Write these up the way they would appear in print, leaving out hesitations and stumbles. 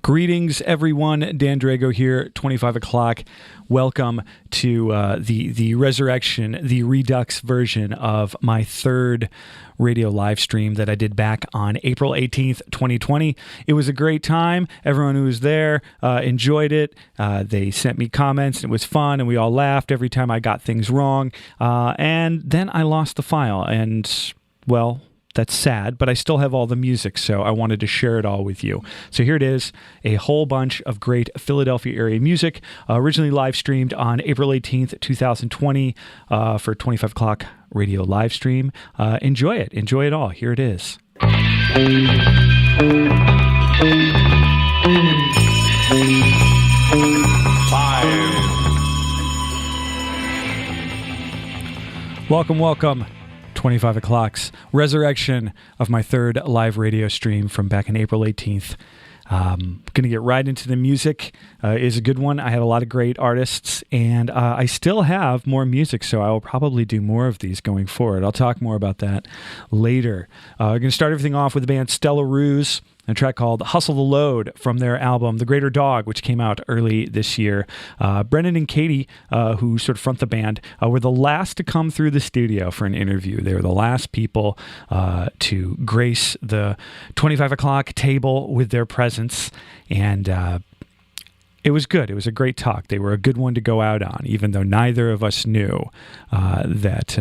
Greetings, everyone. Dan Drago here, 25 o'clock. Welcome to the resurrection, the Redux version of my third radio live stream that I did back on April 18th, 2020. It was a great time. Everyone who was there enjoyed it. They sent me comments. And it was fun, and we all laughed every time I got things wrong. And then I lost the file, and, well, that's sad, but I still have all the music, so I wanted to share it all with you. So here it is, a whole bunch of great Philadelphia area music, originally live streamed on April 18th, 2020 for 25 o'clock radio live stream. Enjoy it. Enjoy it all. Here it is. Welcome. 25 o'clock's resurrection of my third live radio stream from back in April 18th. Going to get right into the music. It is a good one. I had a lot of great artists, and I still have more music, so I will probably do more of these going forward. I'll talk more about that later. I'm going to start everything off with the band Stella Ruse, a track called Hustle the Load from their album The Greater Dog, which came out early this year. Brendan and Katie, who sort of front the band, were the last to come through the studio for an interview. They were the last people to grace the 25 o'clock table with their presence, and it was good. It was a great talk. They were a good one to go out on, even though neither of us knew that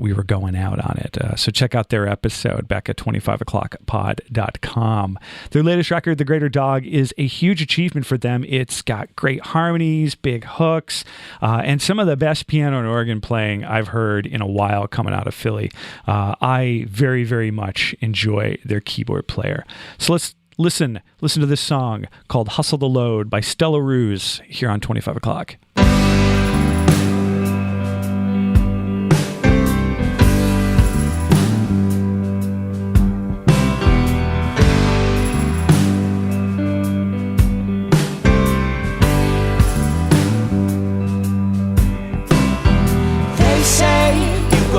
we were going out on it. So check out their episode back at 25o'clockpod.com. Their latest record, The Greater Dog, is a huge achievement for them. It's got great harmonies, big hooks, and some of the best piano and organ playing I've heard in a while coming out of Philly. I very, very much enjoy their keyboard player. So let's listen to this song called Hustle the Load by Stella Ruse here on 25 o'clock.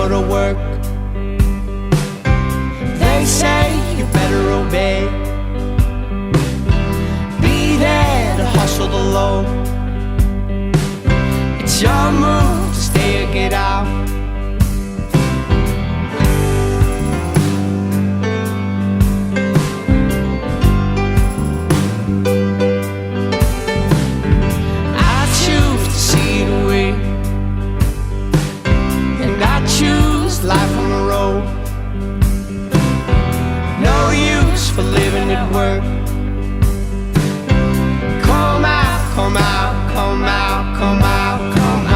To work. They say you better obey. Be there to hustle the load. It's your move to stay or get out. I choose to see the way, and I choose life on the road. No use for living at work. Come out, come out, come out, come out, come out.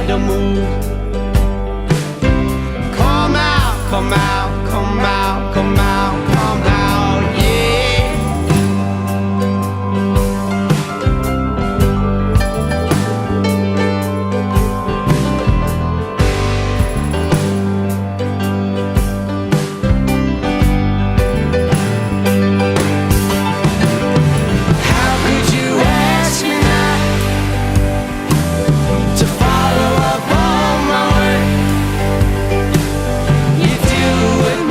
The move. Come out, come out, come out, come out, come out, yeah. How could you ask me now to follow up on my way? You do it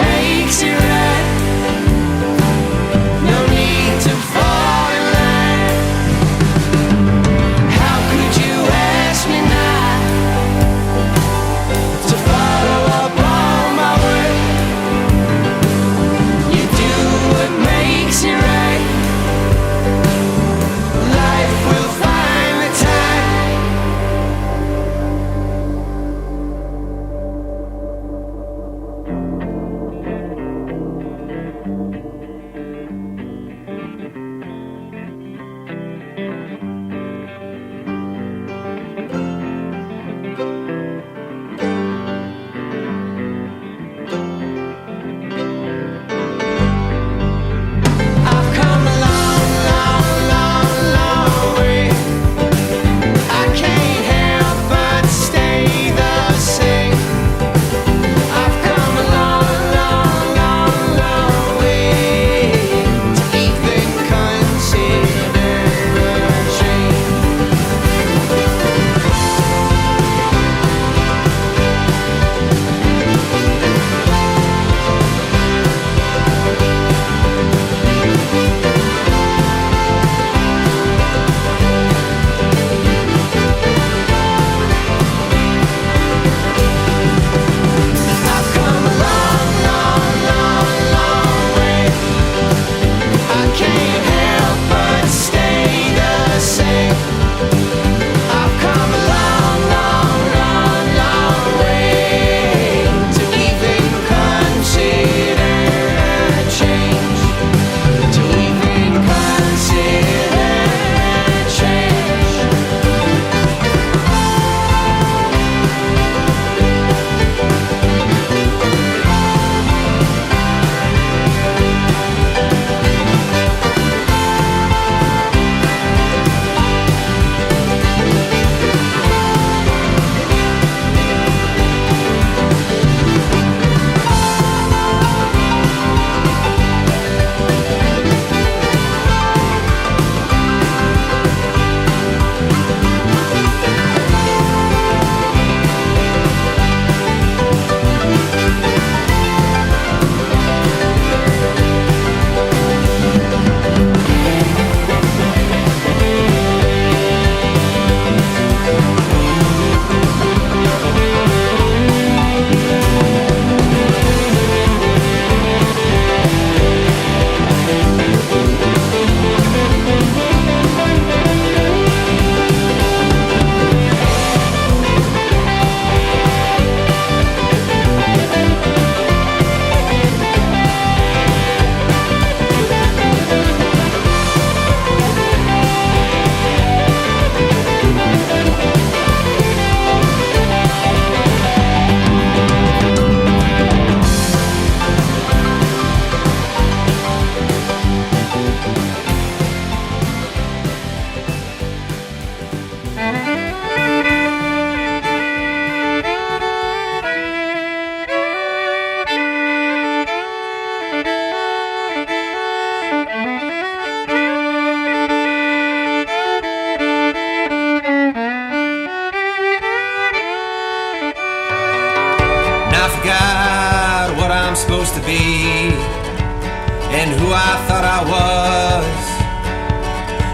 and who I thought I was.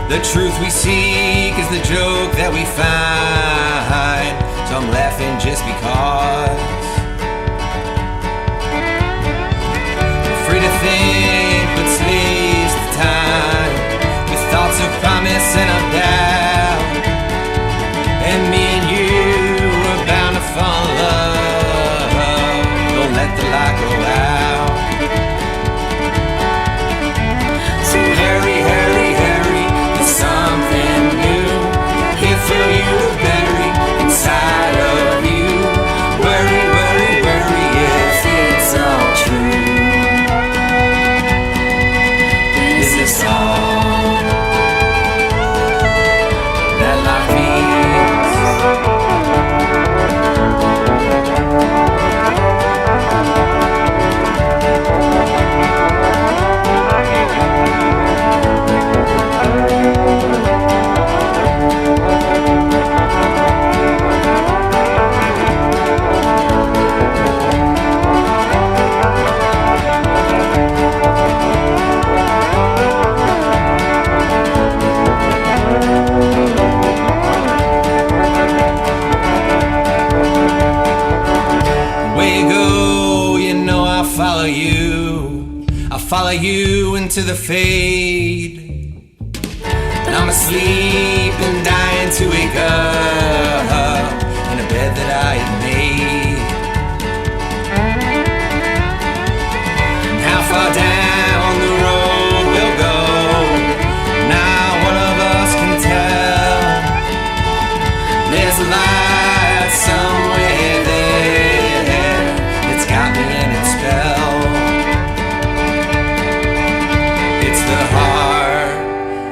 The truth we seek is the joke that we find, so I'm laughing just because. We're free to think, but slaves to time, with thoughts of promise and of doubt. And me and you are bound to fall in love. Don't let the light go out. So hurry, hurry, hurry, there's something new here for you to bury inside of you. Worry, worry, worry if it's all true. Is this all that life means? Follow you into the fade, and I'm asleep and dying to wake up in a bed that I had made. And how far down the road we'll go, now one of us can tell. There's a light somewhere there, it's got me in its spell.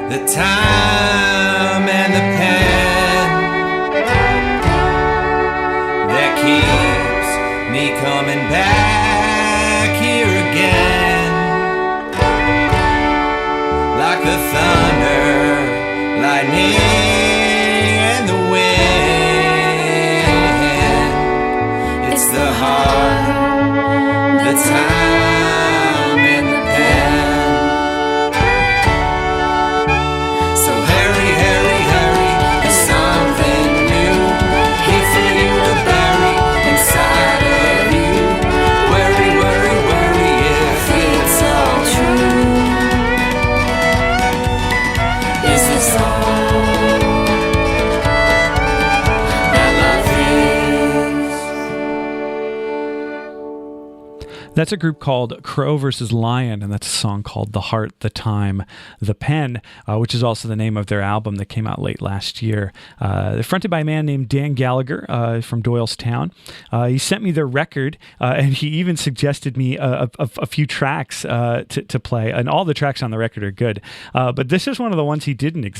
The time and the pen that keeps me coming back here again, like the thunder, lightning, and the wind. It's the heart, the time, and the pen. That's a group called Crow versus Lion, and that's a song called The Heart, The Time, The Pen, which is also the name of their album that came out late last year. They're fronted by a man named Dan Gallagher from Doylestown. He sent me their record, and he even suggested me a few tracks to play, and all the tracks on the record are good. But this is one of the ones he didn't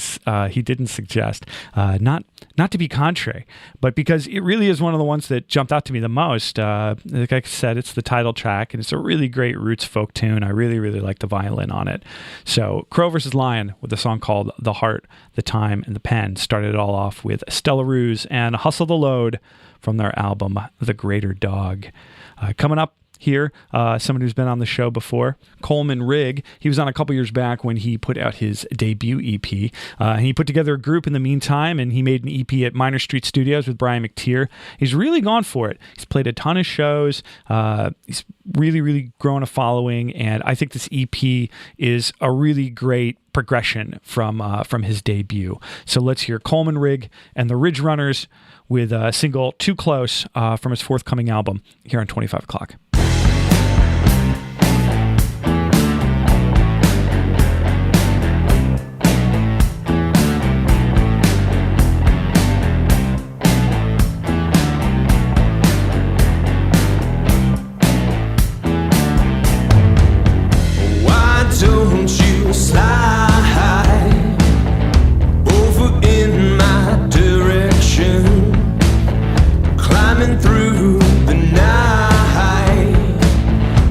suggest. Not to be contrary, but because it really is one of the ones that jumped out to me the most. Like I said, it's the title track, and it's a really great roots folk tune. I really, really like the violin on it. So Crow versus Lion with a song called The Heart, The Time, and The Pen started it all off with Stella Ruse and Hustle the Load from their album The Greater Dog. Coming up here, someone who's been on the show before, Coleman Rigg. He was on a couple years back when he put out his debut EP. He put together a group in the meantime, and he made an EP at Minor Street Studios with Brian McTeer. He's really gone for it. He's played a ton of shows. He's really, really grown a following, and I think this EP is a really great progression from his debut. So let's hear Coleman Rigg and the Ridge Runners with a single Too Close from his forthcoming album here on 25 O'Clock. Don't you slide over in my direction, climbing through the night,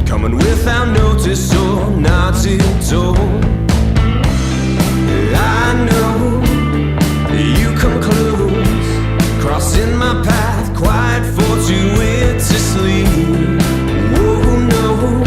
coming without notice or not at all. I know you come close, crossing my path, quite fortuitously. Oh no,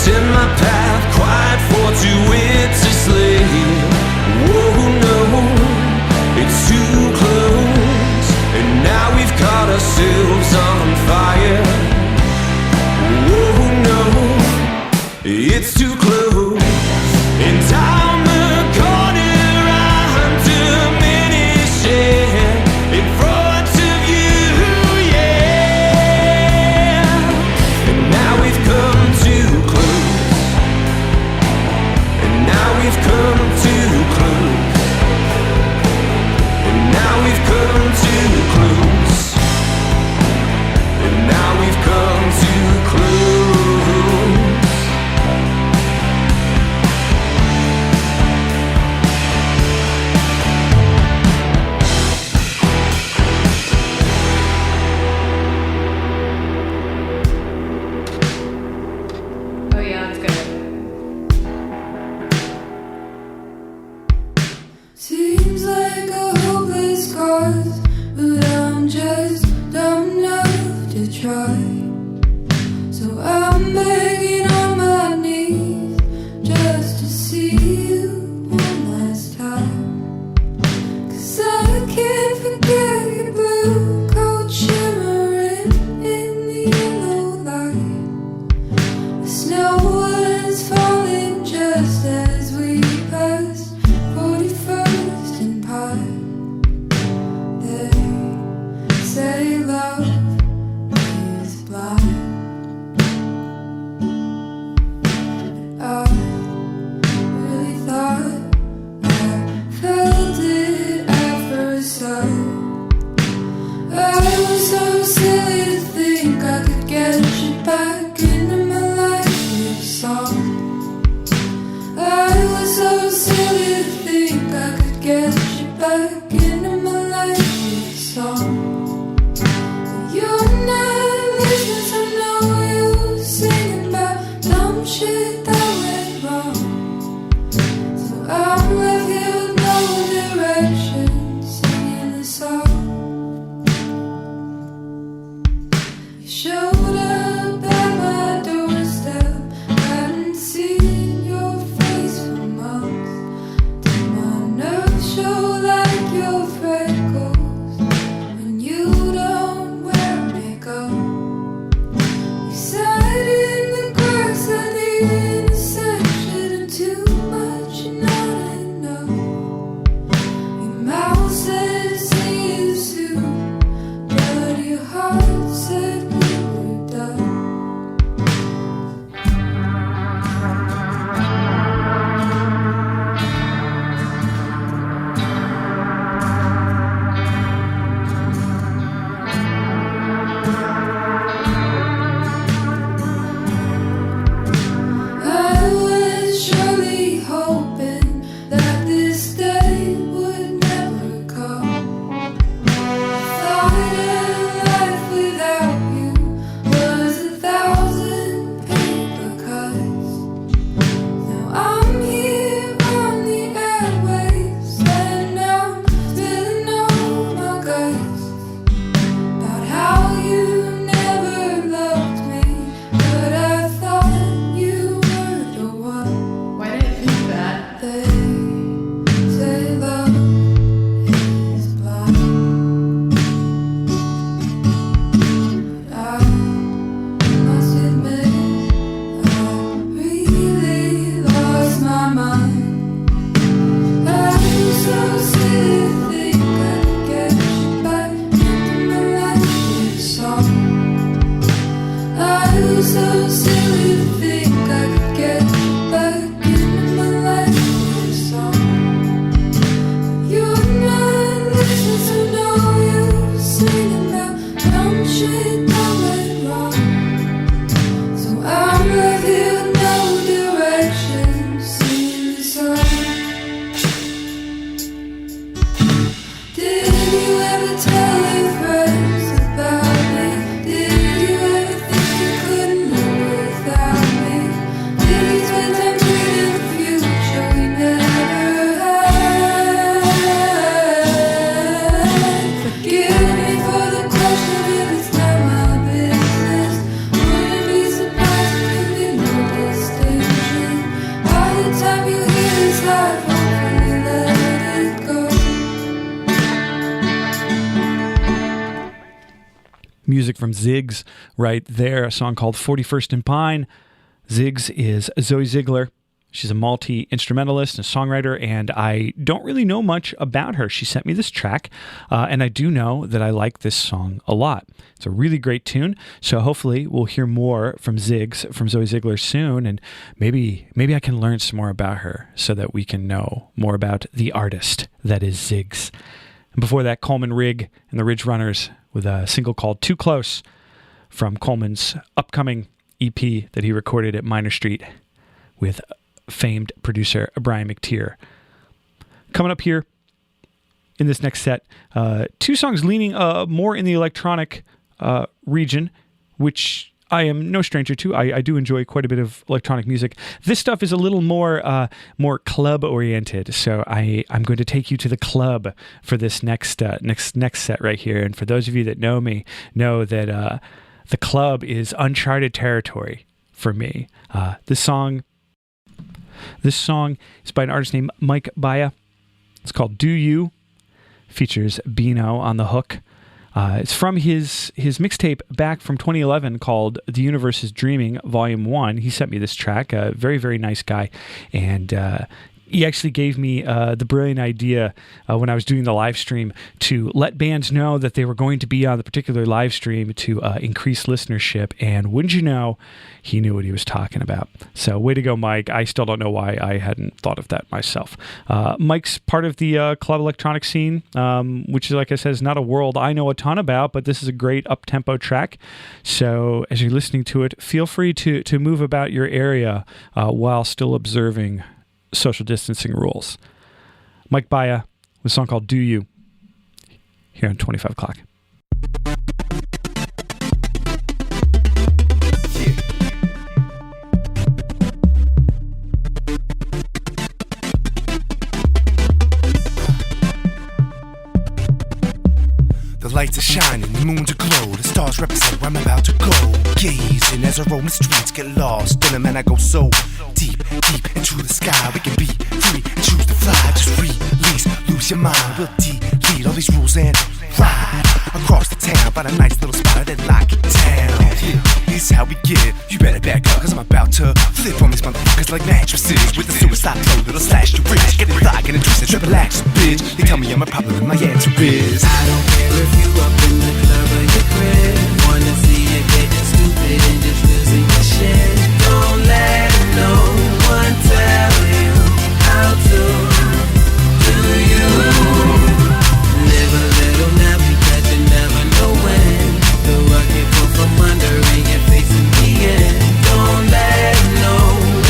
in my path, quiet for to it to slay. Whoa, no, it's too close, and now we've caught ourselves on fire. Whoa, no, it's too close, and down the corner I'm diminishing in front of you, yeah. And now we've come too close, and now we've come too close, and now we've come too close, and now we've come too close. Oh yeah, that's good. Seems like a hopeless cause, but I'm just dumb enough to try. So I'm begging on my knees just to see you one last time. 'Cause I can't forget your blue coat shimmering in the yellow light. The snow was falling just as we passed 41st and Pine. They say love is blind. I really thought I felt it at first sight. I was so silly to think I could get you back into my life with a song. I was so silly to think I could get you back into my life with a song. But you're not listening, so know you singing about dumb shit that went wrong. So I'm left here with no direction, singing the song. You showed up at my doorstep, hadn't seen your face for months. Did my nerves show like your freckles when you don't wear makeup? You sat in the grass at the intersection of too much and not enough. Your mouth said see you soon, but your heart said we were done. I was surely hoping that this day would never come. Thought a life without you was 1,000 paper cuts. Now I'm here on the airwaves, and I'm spilling all my guts about how you never loved me, but I thought you were the one. Why did it think that? They say love is blind. I must admit I really lost my mind. I was so silly to think I could get you back into my life with a song. I was so silly to think I could get you back into my life with a song. You're not listening, so know you singing about dumb shit that went wrong. So I'm left here with no direction, singing the song. Did you ever tell your friends about me? Did you ever think you couldn't live without me? Did you spend time dreaming of the future we never had? Forgive me for the question if it's not my business. Music from Ziggs right there, a song called 41st and Pine. Ziggs is Zoe Ziegler. She's a multi-instrumentalist and a songwriter, and I don't really know much about her. She sent me this track, and I do know that I like this song a lot. It's a really great tune, so hopefully we'll hear more from Ziggs, from Zoe Ziegler soon, and maybe I can learn some more about her so that we can know more about the artist that is Ziggs. And before that, Coleman Rigg and the Ridge Runners with a single called Too Close from Coleman's upcoming EP that he recorded at Minor Street with famed producer Brian McTeer. Coming up here in this next set, two songs leaning more in the electronic region, which I am no stranger to. I do enjoy quite a bit of electronic music. This stuff is a little more club oriented, so I'm going to take you to the club for this next set right here. And for those of you that know me, know that the club is uncharted territory for me. This song is by an artist named Mike Baia. It's called Do You. Features Bino on the hook. It's from his mixtape back from 2011 called The Universe is Dreaming, Volume 1. He sent me this track, a very, very nice guy. And he actually gave me the brilliant idea when I was doing the live stream to let bands know that they were going to be on the particular live stream to increase listenership. And wouldn't you know, he knew what he was talking about. So way to go, Mike. I still don't know why I hadn't thought of that myself. Mike's part of the club electronic scene, which, like I said, is not a world I know a ton about, but this is a great up-tempo track. So as you're listening to it, feel free to move about your area while still observing social distancing rules. Mike Baia with a song called Do You here on 25 o'clock. The lights are shining, the moon's aglow, the stars represent where I'm about to go. Gazing as I roam the streets, get lost in them, and I go so deep, deep into the sky. We can be free and choose to fly. Just release, lose your mind. We'll delete all these rules and ride across the town. Find a nice little spot that lock it down. Yeah, this is how we get. You better back up, cause I'm about to flip on these motherfuckers like mattresses. With the suicide flow that'll slash your wrist. Get it locked and twisted, triple axe, bitch. They tell me I'm a problem and my answer is I don't care if you up in the club or your crib. Wanna see you getting stupid and just losing your shit. Don't let no one tell you how to do you. Live a little now because you never know when the rug can pull from under and you're facing the end. Don't let no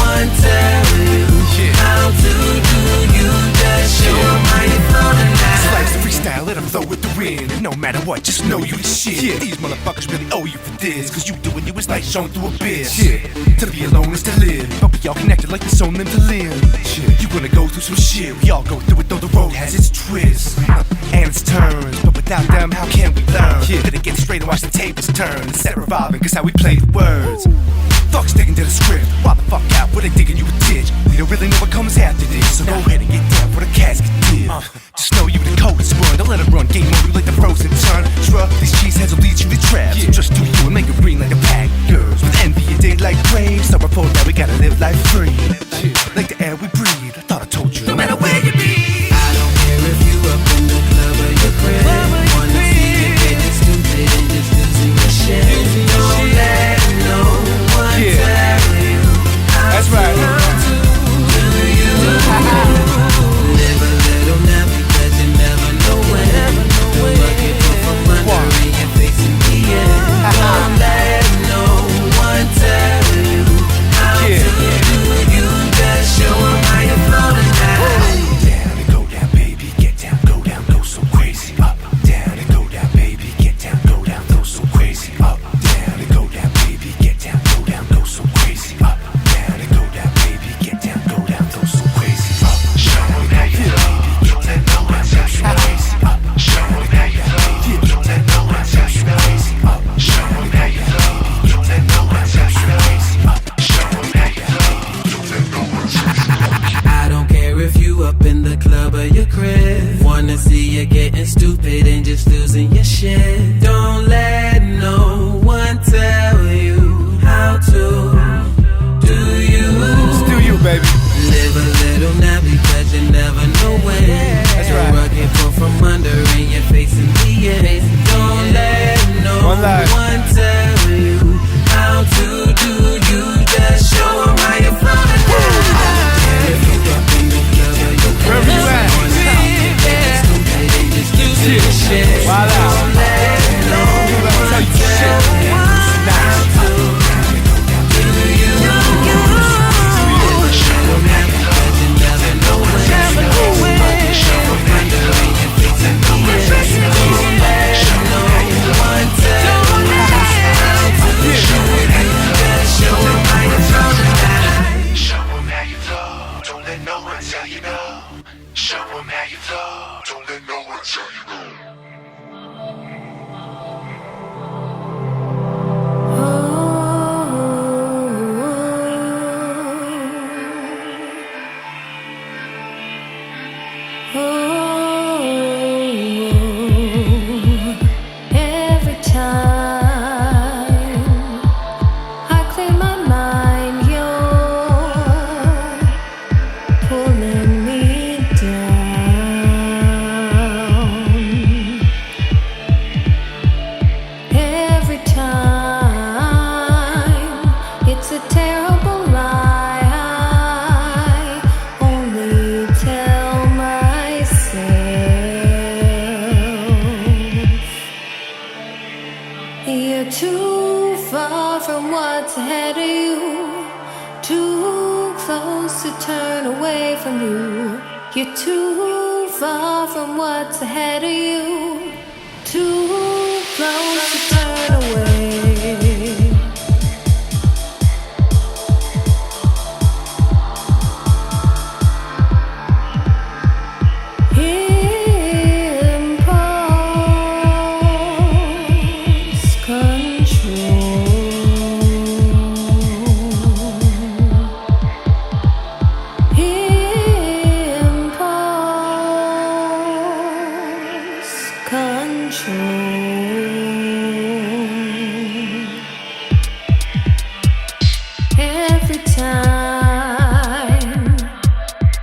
one tell you how to do you. Just show 'em how you floating now. life's a freestyle, let 'em flow with the wind. And no matter what, just know you the shit. Yeah, these motherfuckers really owe you for this, cause you doing you is like shown through abyss. Yeah, to be alone is to live, but we all connected like this on them to live. Yeah, you gonna go through some shit, we all go through it though the road has its twists and its turns, but without them how can we learn? Yeah, better get straight and watch the tables turn and set revolving, cause how we play the words. Fuck sticking to the script, why the fuck out, where they digging you a ditch? We don't really know what comes after this, so go ahead and get down for the casket dip. Just know you the coldest one, don't let them run game on you like the frozen turn. Shrug, these cheeseheads will lead you to traps, so just do you and make it green like a pack of girls. With envy and daylight crave, so report that we gotta live life free. Like the air we breathe, I thought I told you, no matter where you be. I don't care if you up in the club or your crib. Wanna see you getting stupid and just losing your shit. Don't let no one tell you how That's right. to do you. Live a little now because you never know when the bucket will come under and you're facing You're too far from what's ahead of you, too close to turn away from you. You're too far from what's ahead of you, too close to turn away. Every time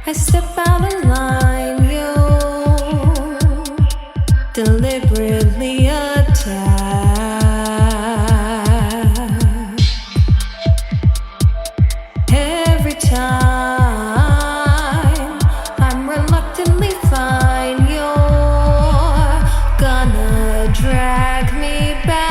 I step out of line, you deliberately attack. Every time I'm reluctantly fine, you're gonna drag me back.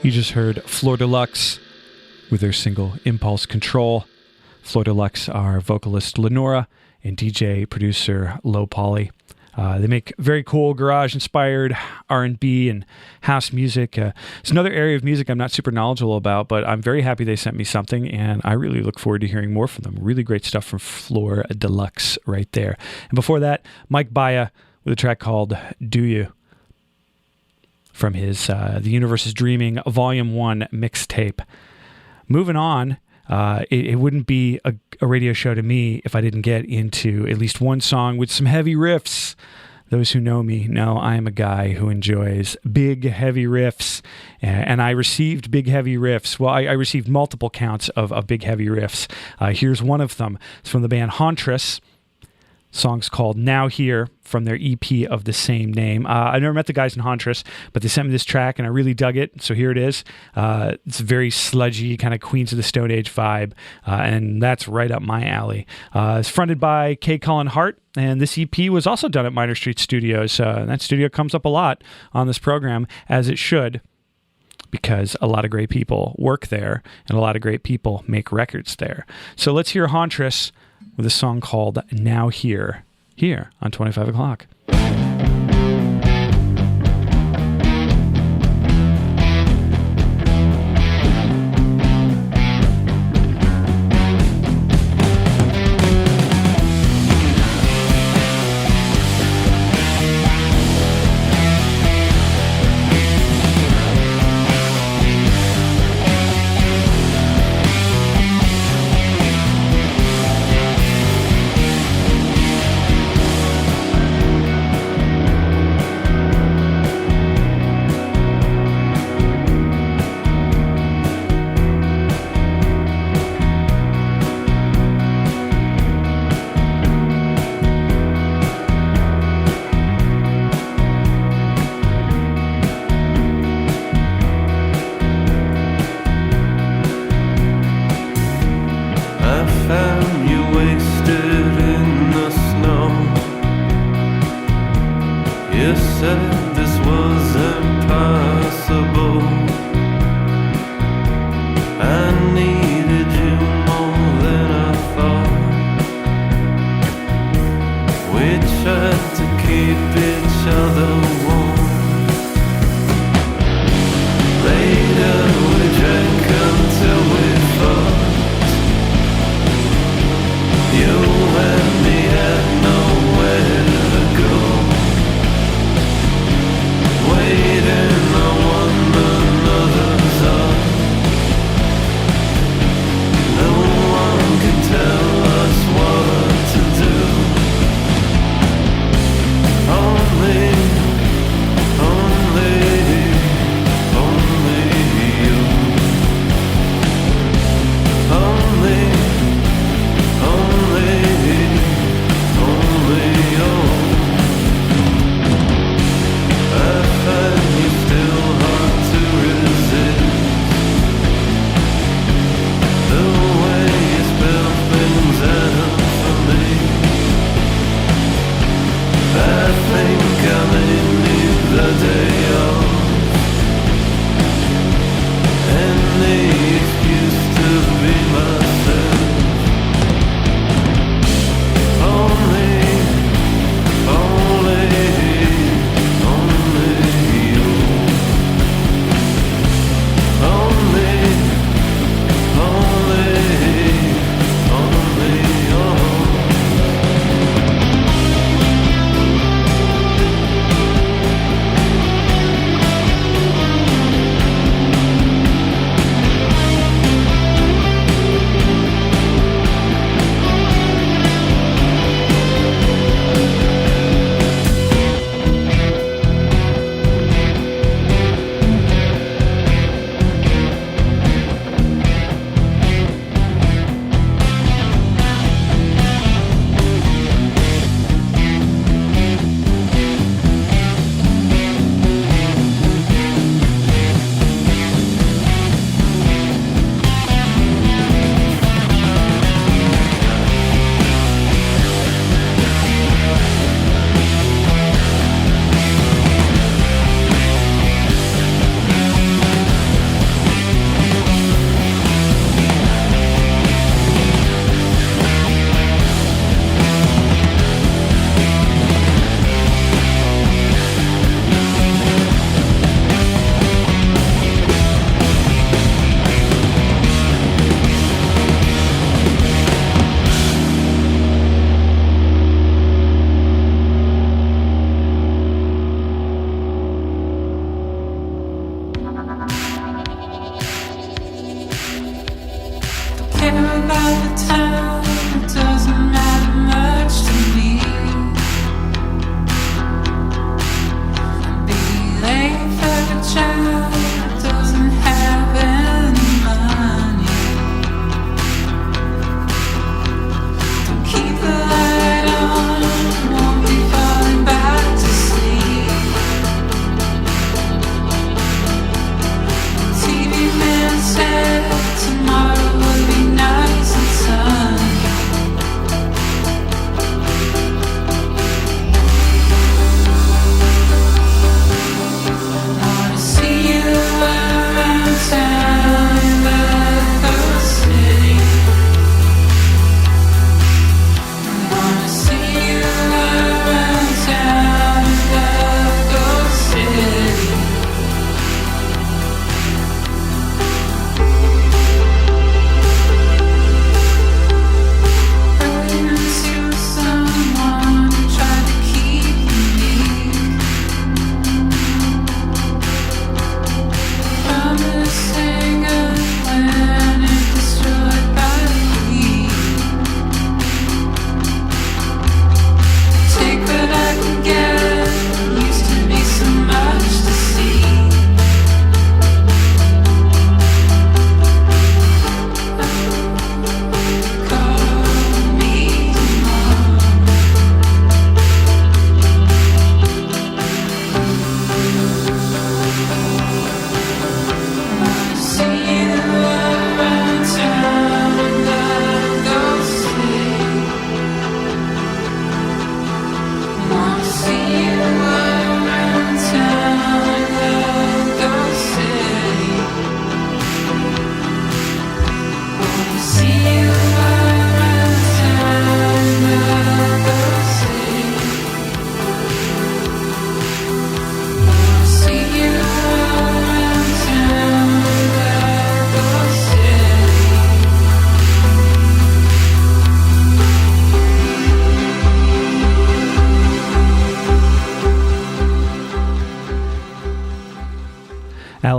You just heard Floor Deluxe with their single Impulse Control. Floor Deluxe are vocalist Lenora and DJ producer Low Poly. They make very cool garage-inspired R&B and house music. It's another area of music I'm not super knowledgeable about, but I'm very happy they sent me something, and I really look forward to hearing more from them. Really great stuff from Floor Deluxe right there. And before that, Mike Baia with a track called Do You, from his The Universe is Dreaming Volume 1 mixtape. Moving on, it wouldn't be a radio show to me if I didn't get into at least one song with some heavy riffs. Those who know me know I am a guy who enjoys big, heavy riffs, and I received big, heavy riffs. Well, I received multiple counts of big, heavy riffs. Here's one of them. It's from the band Hauntress. Song's called Now Here from their EP of the same name. I never met the guys in Hauntress, but they sent me this track and I really dug it. So here it is. It's a very sludgy kind of Queens of the Stone Age vibe, and that's right up my alley. It's fronted by K. Cullen Hart, and this EP was also done at Minor Street Studios. That studio comes up a lot on this program, as it should, because a lot of great people work there and a lot of great people make records there. So let's hear Hauntress with a song called Now Here on 25 O'Clock. said this was impossible. I needed you more than I thought. We tried to keep each other warm. Later we drank until we fought. You and me had nowhere to go, waiting on one another's arms. No one could tell us what to do. Only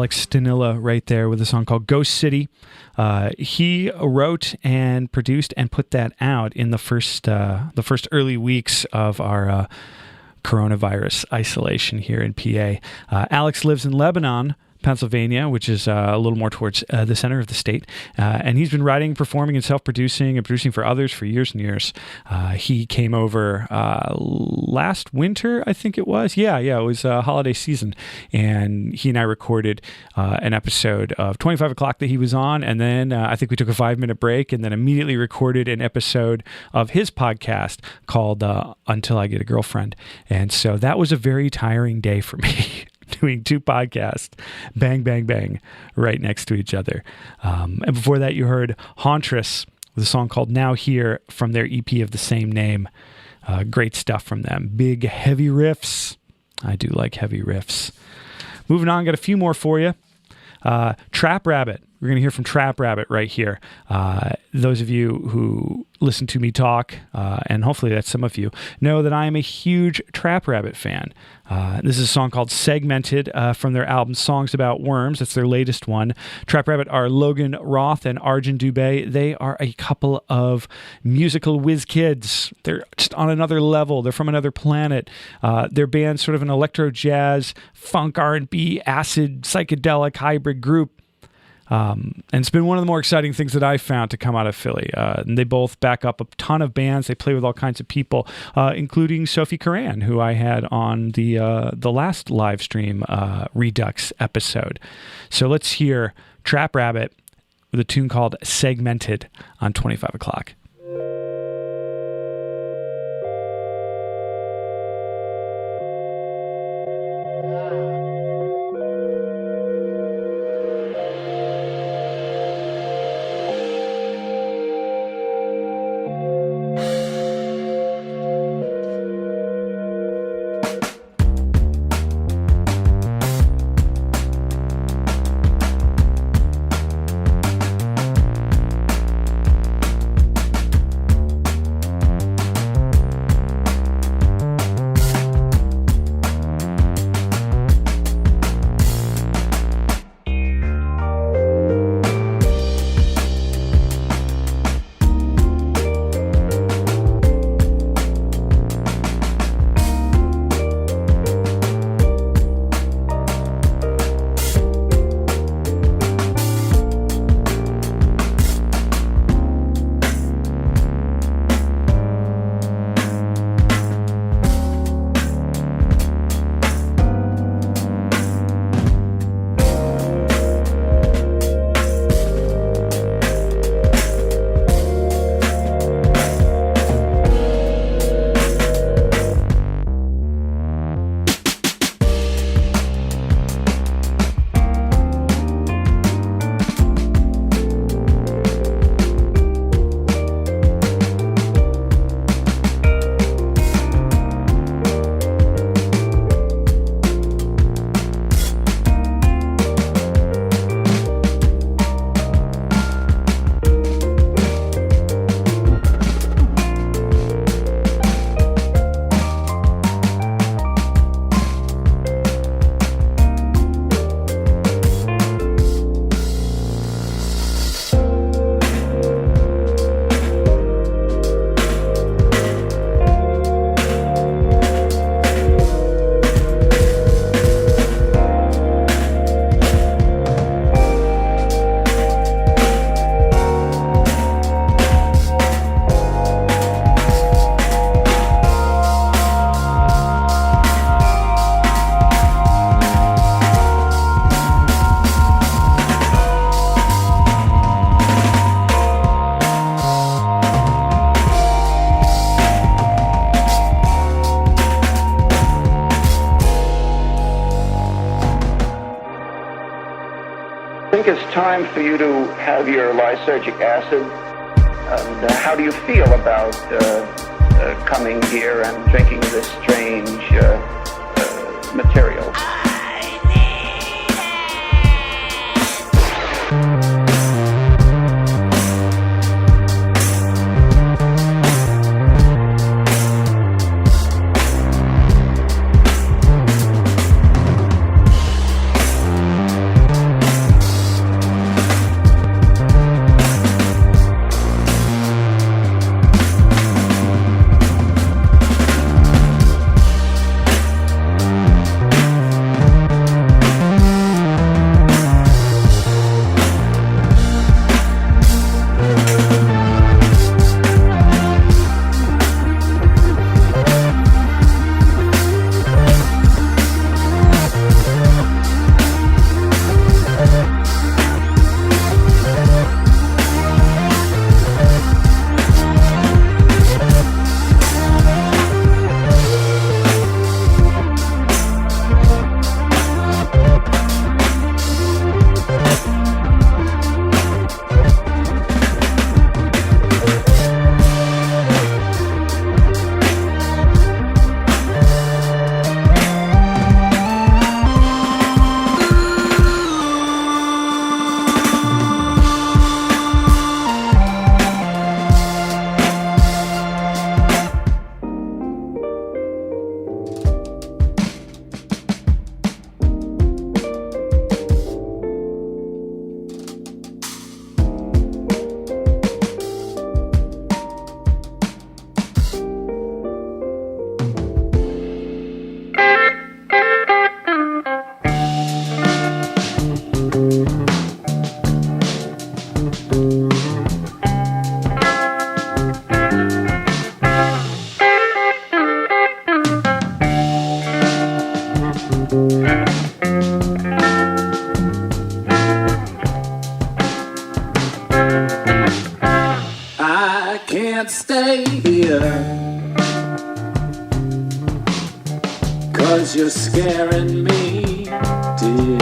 Alex Stanilla right there with a song called Ghost City. He wrote and produced and put that out in the first early weeks of our coronavirus isolation here in PA. Alex lives in Lebanon, Pennsylvania, which is a little more towards the center of the state. And he's been writing, performing, and self-producing and producing for others for years and years. He came over last winter, I think it was. Yeah, it was holiday season. And he and I recorded an episode of 25 O'Clock that he was on. And then I think we took a 5-minute break and then immediately recorded an episode of his podcast called Until I Get a Girlfriend. And so that was a very tiring day for me. Doing 2 podcasts, bang, bang, bang, right next to each other. And before that, you heard Hauntress with a song called Now Here from their EP of the same name. Great stuff from them. Big, heavy riffs. I do like heavy riffs. Moving on, got a few more for you. Trap Rabbit. We're going to hear from Trap Rabbit right here. Those of you who listen to me talk, and hopefully that's some of you, know that I am a huge Trap Rabbit fan. This is a song called Segmented from their album Songs About Worms. That's their latest one. Trap Rabbit are Logan Roth and Arjun Dubé. They are a couple of musical whiz kids. They're just on another level. They're from another planet. Their band's sort of an electro jazz, funk, R&B, acid, psychedelic hybrid group. And it's been one of the more exciting things that I've found to come out of Philly. And they both back up a ton of bands. They play with all kinds of people, including Sophie Coran, who I had on the last live stream Redux episode. So let's hear Trap Rabbit with a tune called Segmented on 25 O'Clock. Time for you to have your lysergic acid. And how do you feel about coming here and drinking this strange material? ya, 'cause you're scaring me, dear.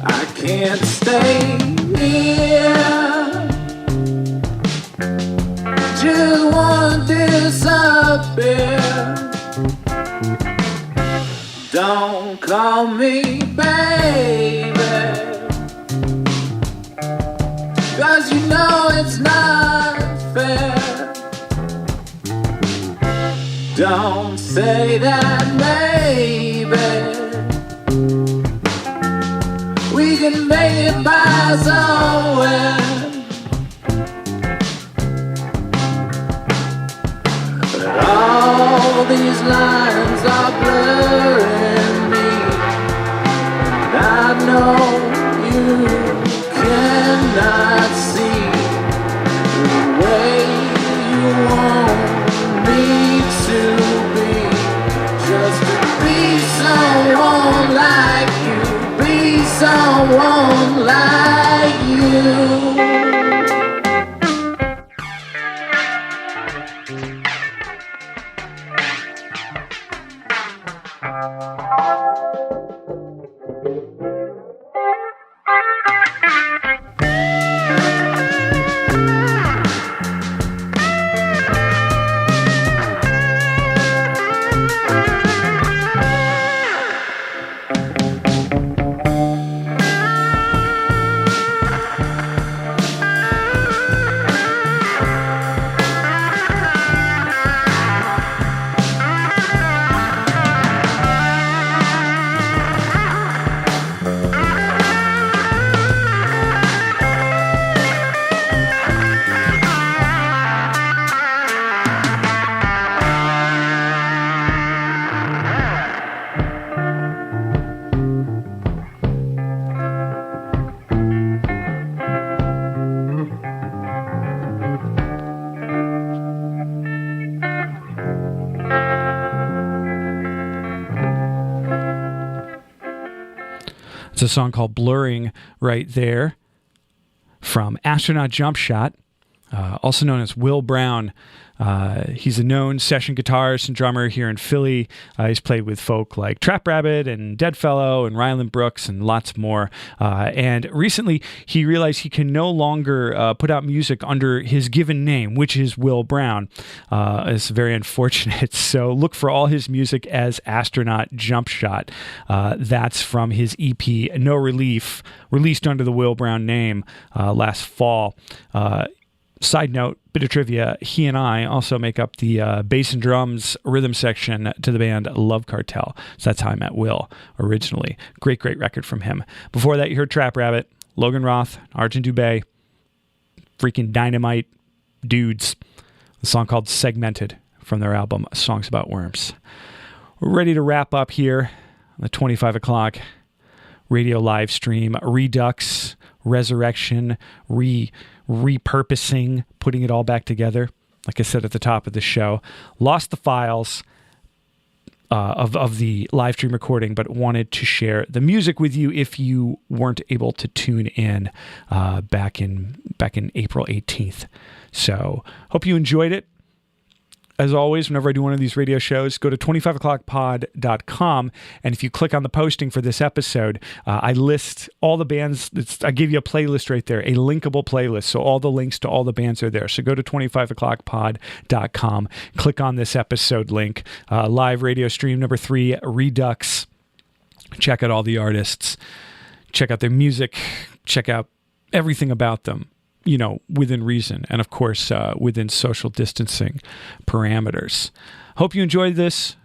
I can't stay here, just wanna disappear. Don't call me baby, 'cause you know it's not fair. Don't say that maybe we can make it by somewhere. But all these lines are blurring me, and I know you cannot see the way you want me to be. Just to be someone like you, be someone like you. It's a song called Blurring right there from Astronaut Jump Shot, also known as Will Brown. He's a known session guitarist and drummer here in Philly. He's played with folk like Trap Rabbit and Deadfellow and Ryland Brooks and lots more. And recently he realized he can no longer put out music under his given name, which is Will Brown. It's very unfortunate. So look for all his music as Astronaut Jump Shot. That's from his EP No Relief, released under the Will Brown name last fall. Side note, bit of trivia, he and I also make up the bass and drums rhythm section to the band Love Cartel. So that's how I met Will originally. Great record from him. Before that, you heard Trap Rabbit, Logan Roth, Argent Dubé, freaking dynamite dudes. The song called Segmented from their album Songs About Worms. We're ready to wrap up here on the 25 o'clock radio live stream. Redux, Resurrection, repurposing, putting it all back together. Like I said at the top of the show, lost the files of the live stream recording, but wanted to share the music with you if you weren't able to tune in back in April 18th. So hope you enjoyed it. As always, whenever I do one of these radio shows, go to 25o'clockpod.com, and if you click on the posting for this episode, I list all the bands. I give you a playlist right there, a linkable playlist, so all the links to all the bands are there. So go to 25o'clockpod.com, click on this episode link, live radio stream number 3, Redux. Check out all the artists, check out their music, check out everything about them. You know, within reason, and of course, within social distancing parameters. Hope you enjoyed this.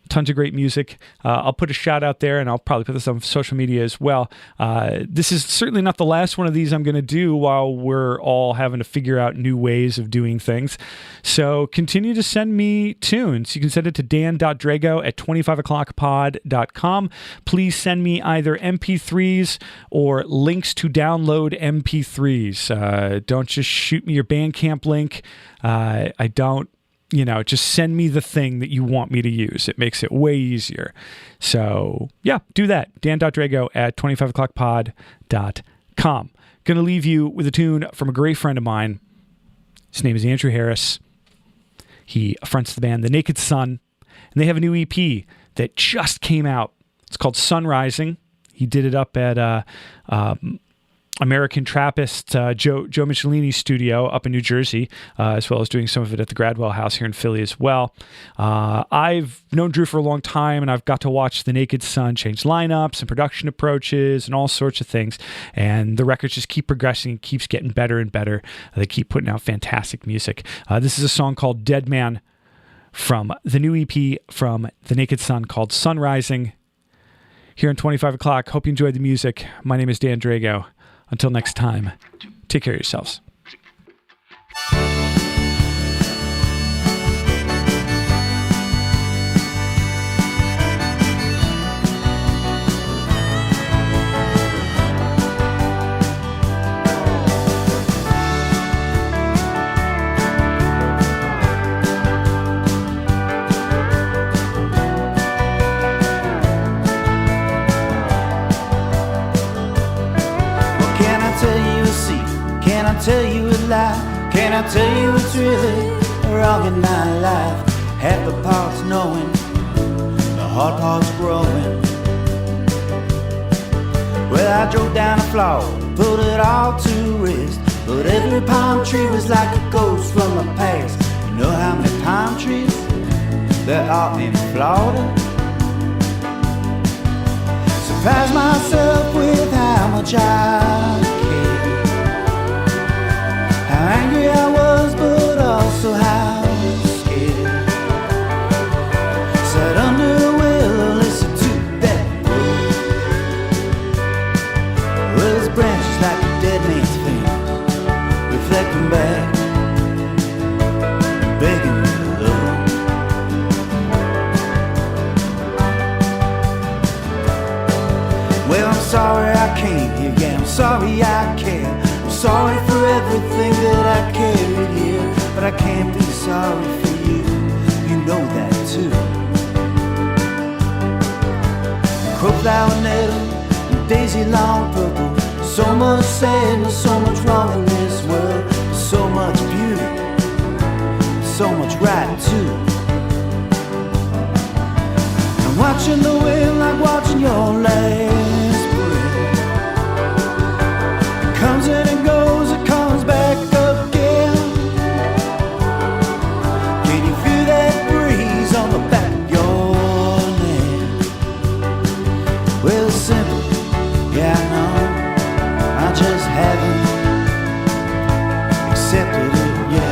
Tons of great music. I'll put a shout out there, and I'll probably put this on social media as well. This is certainly not the last one of these I'm going to do while we're all having to figure out new ways of doing things. So continue to send me tunes. You can send it to dan.drago@25o'clockpod.com. Please send me either MP3s or links to download MP3s. Don't just shoot me your Bandcamp link. I don't. Just send me the thing that you want me to use. It makes it way easier. So, yeah, do that. Dan.drago@25o'clockpod.com. Going to leave you with a tune from a great friend of mine. His name is Andrew Harris. He fronts the band The Naked Sun, and they have a new EP that just came out. It's called Sun Rising. He did it up at American Trappist Joe Michelini's studio up in New Jersey, as well as doing some of it at the Gradwell House here in Philly as well. I've known Drew for a long time, and I've got to watch The Naked Sun change lineups and production approaches and all sorts of things. And the records just keep progressing, keeps getting better and better. They keep putting out fantastic music. This is a song called Dead Man from the new EP from The Naked Sun called Sun Rising. Here on 25 o'clock. Hope you enjoyed the music. My name is Dan Drago. Until next time, take care of yourselves. Can I tell you a lie? Can I tell you what's really wrong in my life? Half the parts knowing, the hard parts growing. Well, I drove down a Florida, put it all to rest, but every palm tree was like a ghost from the past. You know how many palm trees there are in Florida? Surprised myself with how much I care. How angry I was, but also how scared. Sat under the willow, listened to that brook. Well, his branches like a dead man's fingers, reflecting back, begging me to love. Well, I'm sorry I came here, yeah, I'm sorry I care. Sorry for everything that I carried here, but I can't be sorry for you, you know that too. Crowflower nettle and daisy long purple, so much sadness, so much wrong in this world, so much beauty, so much right too. I'm watching the wind like watching your last breath. It comes in and goes, it comes back again. Can you feel that breeze on the back of your neck? Well, it's simple, yeah I know, I just haven't accepted it yet.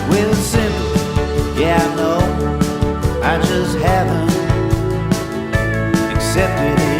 Well, it's simple, yeah I know, I just haven't accepted it.